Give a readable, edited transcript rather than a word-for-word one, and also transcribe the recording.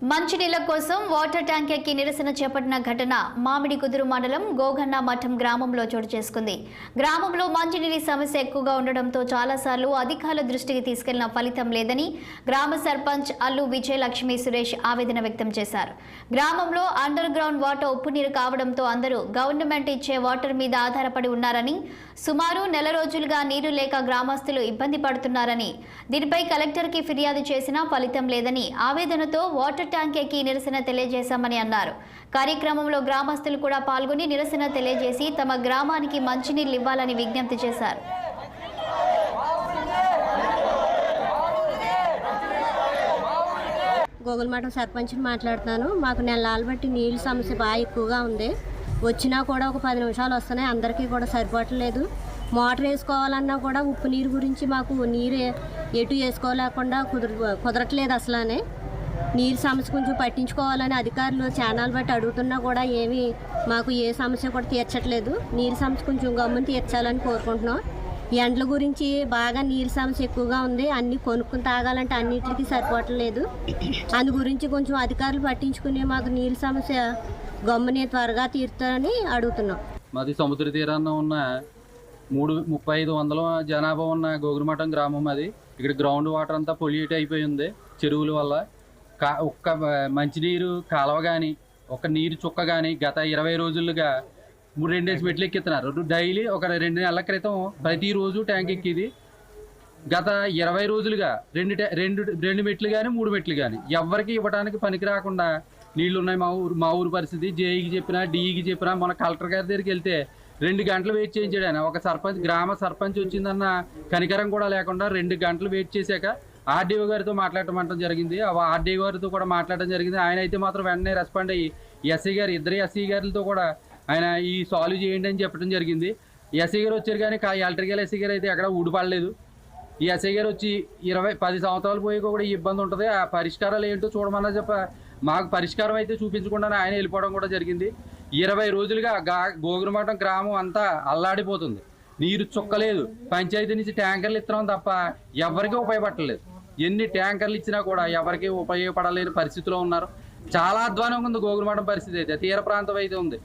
మంచినీళ్ల కోసం water tank ఎక్కి నిరసన చేపట్టిన ఘటన మామిడికుదురు మండలం గోగన్న మఠం గ్రామంలో చోటు చేసుకుంది. గ్రామంలో మంచినీటి సమస్య ఎక్కువగా ఉండడంతో చాలాసార్లు అధికారుల దృష్టికి తీసుకెళ్లిన ఫలితం లేదని గ్రామ సర్పంచ్ అల్లు విజయలక్ష్మి సురేష్ ఆవేదన వ్యక్తం చేశారు. గ్రామంలో అండర్ గ్రౌండ్ వాటర్ ఉప్పు నీరు కావడంతో అందరూ గవర్నమెంట్ ఇచ్చే వాటర్ మీద ఆధారపడి ఉన్నారని, సుమారు నెల రోజులుగా నీరు లేక గ్రామస్తులు ఇబ్బంది పడుతున్నారని, దీనిపై కలెక్టర్కి ఫిర్యాదు చేసినా ఫలితం లేదని ఆవేదనతో వాటర్ ట్యాంక్ ఎక్కి నిరసన తెలియజేశామని అన్నారు. కార్యక్రమంలో గ్రామస్తులు కూడా పాల్గొని నిరసన తెలియజేసి తమ గ్రామానికి మంచినీళ్లు ఇవ్వాలని విజ్ఞప్తి చేశారు. గోగులమఠం సర్పంచ్ మాట్లాడుతున్నాను. మాకు నెలలు బట్టి నీళ్ళ సమస్య బాగా ఎక్కువగా ఉంది. వచ్చినా కూడా ఒక 10 నిమిషాలు వస్తున్నాయి, అందరికీ కూడా సరిపోవట్లేదు. మోటార్ వేసుకోవాలన్నా కూడా ఉప్పు నీరు గురించి మాకు నీరు ఎటు వేసుకోలేకుండా కుదరట్లేదు. అసలనే నీరు సమస్య కొంచెం పట్టించుకోవాలని అధికారులు ఛానల్ బట్టి అడుగుతున్నా కూడా ఏమీ మాకు ఏ సమస్య కూడా తీర్చట్లేదు. నీరు సమస్య కొంచెం గమ్ముని తీర్చాలని కోరుకుంటున్నాం. ఎండల గురించి బాగా నీరు సమస్య ఎక్కువగా ఉంది. అన్నీ కొనుక్కుని తాగాలంటే అన్నిటికీ సరిపోవట్లేదు. అందు గురించి కొంచెం అధికారులు పట్టించుకుని మాకు నీరు సమస్య గమ్ముని త్వరగా తీరుతారని అడుగుతున్నాం. మాది సముద్ర తీరాన ఉన్న 3500 జనాభా ఉన్న గోగులమఠం గ్రామం. అది ఇక్కడ గ్రౌండ్ వాటర్ అంతా పొల్యూట్ అయిపోయి ఉంది చెరువుల వల్ల. ఒక్క మంచినీరు కాలువ కానీ ఒక నీరు చుక్క కానీ గత 20 రోజులుగా 2 మెట్లు ఎక్కిస్తున్నారు. డైలీ ఒక 2 నెలల క్రితం ప్రతిరోజు ట్యాంక్ ఎక్కిది. గత 20 రోజులుగా 2 మెట్లు కానీ 3 మెట్లు కానీ ఎవరికి ఇవ్వడానికి పనికి రాకుండా నీళ్లు ఉన్నాయి మా ఊరు పరిస్థితి. జేఈకి చెప్పినా డిఈకి చెప్పినా మన కలెక్టర్ గారి దగ్గరికి వెళ్తే 2 గంటలు వెయిట్ చేయించాడు ఆయన. ఒక గ్రామ సర్పంచ్ వచ్చిందన్న కనికరం కూడా లేకుండా 2 గంటలు వెయిట్ చేశాక ఆర్డీఓ గారితో మాట్లాడటం జరిగింది. ఆర్డీఓ గారితో కూడా మాట్లాడడం జరిగింది. ఆయన అయితే మాత్రం వెంటనే రెస్పాండ్ అయ్యి ఇద్దరు ఎస్సీ గారితో కూడా ఆయన ఈ సాల్వ్ చేయండి అని చెప్పడం జరిగింది. ఎస్సీ గారు వచ్చారు కానీ ఎలక్ట్రికల్ ఎస్సీ గారు అయితే ఎక్కడ ఊడిపడలేదు. ఈ ఎస్ఐ గారు వచ్చి 10 సంవత్సరాలు పోయి కూడా ఈ ఇబ్బంది ఉంటుంది, ఆ పరిష్కారాలు ఏంటో చూడమన్నా మాకు పరిష్కారం అయితే చూపించకుండా ఆయన వెళ్ళిపోవడం కూడా జరిగింది. 20 రోజులుగా గోగులమఠం గ్రామం అంతా అల్లాడిపోతుంది. నీరు చుక్కలేదు. పంచాయతీ నుంచి ట్యాంకర్లు ఇస్తున్నాం తప్ప ఎవరికీ ఉపయోగపడలేదు. ఎన్ని ట్యాంకర్లు ఇచ్చినా కూడా ఎవరికి ఉపయోగపడలేని పరిస్థితిలో ఉన్నారు. చాలా అధ్వానంగా ఉంది గోగులమఠం పరిస్థితి. అయితే తీర ప్రాంతం అయితే ఉంది.